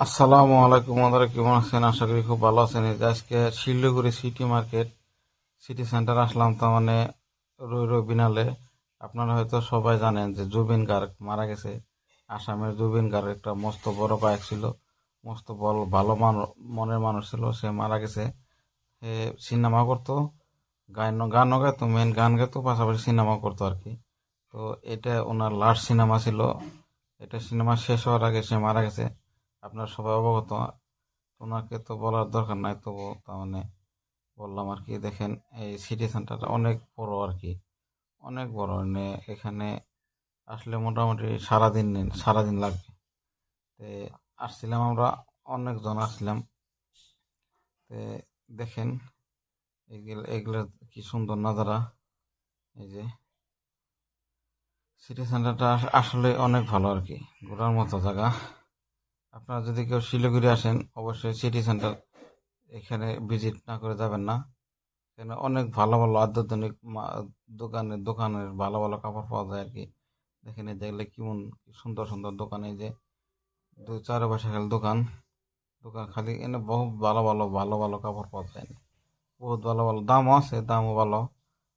আসসালামু আলাইকুম, আপনারা কেমন আছেন? আশা করি খুব ভালো আছেন। এই যে আজকে Siliguri city market city centre আসলাম, তার মানে রই বিনালে। আপনারা হয়তো সবাই জানেন যে জুবিন গার্গ মারা গেছে। আসামের জুবিন গার্গ একটা মস্ত বড় গায়ক ছিল, মস্ত বড় ভালো মনের মানুষ ছিল। সে মারা গেছে। সে সিনেমা করতো, গানও গাইতো, মেন গান গাইতো, পাশাপাশি সিনেমা করতো আর কি। তো এটা ওনার লাস্ট সিনেমা ছিল। এটা সিনেমা শেষ হওয়ার আগে সে মারা গেছে। আপনার সবাই অবগত। ওনাকে তো বলার দরকার নাই, তবু তার মানে বললাম আর কি। দেখেন, এই সিটি সেন্টারটা অনেক বড় আর কি, অনেক বড়। মানে এখানে আসলে মোটামুটি সারাদিন লাগবে। তে আসছিলাম আমরা, অনেকজন আসছিলাম। তে দেখেন, এগুলো কি সুন্দর নাজারা। এই যে সিটি সেন্টারটা আসলে অনেক ভালো আর কি, ঘোরার মতো জায়গা। আপনারা যদি কেউ শিলিগুড়ি আসেন, অবশ্যই সিটি সেন্টার এখানে ভিজিট না করে যাবেন না। এখানে অনেক ভালো ভালো আধ্যাত্মিক দোকানের ভালো ভালো কাপড় পাওয়া যায় আর কি। দেখেন, এই দেখলে কেমন কি সুন্দর সুন্দর দোকান। এই যে দুই চারপাশে খালি দোকান দোকান, খালি এনে বহুত ভালো ভালো ভালো ভালো কাপড় পাওয়া যায়। বহুত ভালো ভালো দামও আছে, দামও ভালো,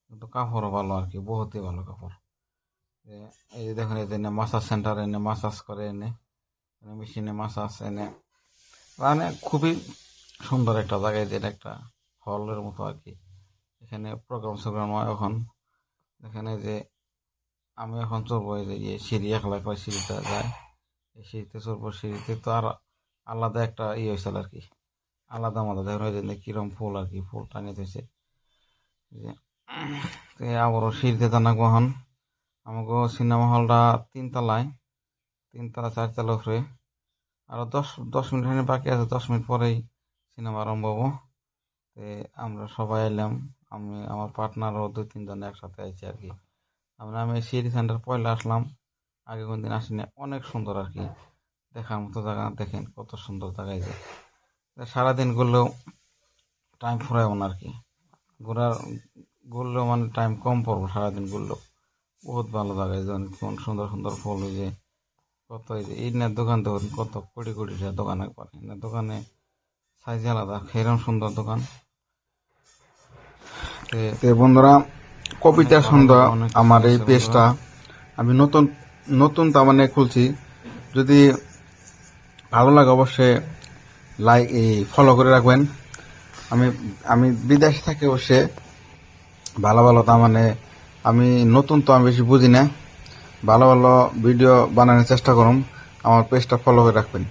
কিন্তু কাপড়ও ভালো আর কি, বহুতই ভালো কাপড়। এই যে দেখেন, এই যে মাসাজ সেন্টার, এনে মাসাজ করে, এনে মেশিনে মাসাজ, এনে মানে খুবই সুন্দর একটা জায়গায়। যে এটা একটা হলের মতো আর কি। এখানে প্রোগ্রাম হয় এখন। এখানে যে আমি এখন চলবো, এই যে সিঁড়ি, একলা একলা সিঁড়িতে যায়, এই সিঁড়িতে চলবো। সিঁড়িতে তো আর আলাদা একটা হয়েছিল আর কি, আলাদা আলাদা দেখেন ওই যে কিরম ফুল আর কি, ফুল টানিয়ে দিয়েছে। যে আবারও সিঁড়িতে জানাবো এখন। আমাকে সিনেমা হলটা তিনতলা চারতলা উপরে। আরো দশ দশ মিনিট বাকি আছে, 10 মিনিট পরেই সিনেমা আরম্ভ হবো। আমরা সবাই এলাম, আমি আমার পার্টনারও 2-3 জন একসাথে আইছি আর কি। আমি সিটি সেন্টার পয়লা আসলাম, আগে কোনদিন আসিনি। অনেক সুন্দর আর কি, দেখার মতো জায়গা। দেখেন কত সুন্দর জায়গায়। যে সারাদিন ঘুরলেও টাইম ফুরাইব না আর কি। ঘোরার ঘুরলেও মানে টাইম কম পড়বো, সারাদিন ঘুরলেও। বহুত ভালো জায়গায়, যেমন কোন সুন্দর সুন্দর ফুল। ওই যে কত, এই যে ইনার দোকান দেখুন, কত কোটি কোটি টাকা দোকান একবার। ইনার দোকানে সাইজ আলাদা, সেরকম সুন্দর দোকান। বন্ধুরা, কবিতা সন্ধ্যা আমার এই পেজটা আমি নতুন নতুন তার মানে খুলছি। যদি ভালো লাগে অবশ্যই ফলো করে রাখবেন। আমি আমি বিদেশে থাকি, অবশ্যই ভালো ভালো তার মানে আমি নতুন, তো আমি বেশি বুঝি না। ভালো ভালো ভিডিও বানানোর চেষ্টা করুন। আমার পেজটা ফলো করে রাখবেন।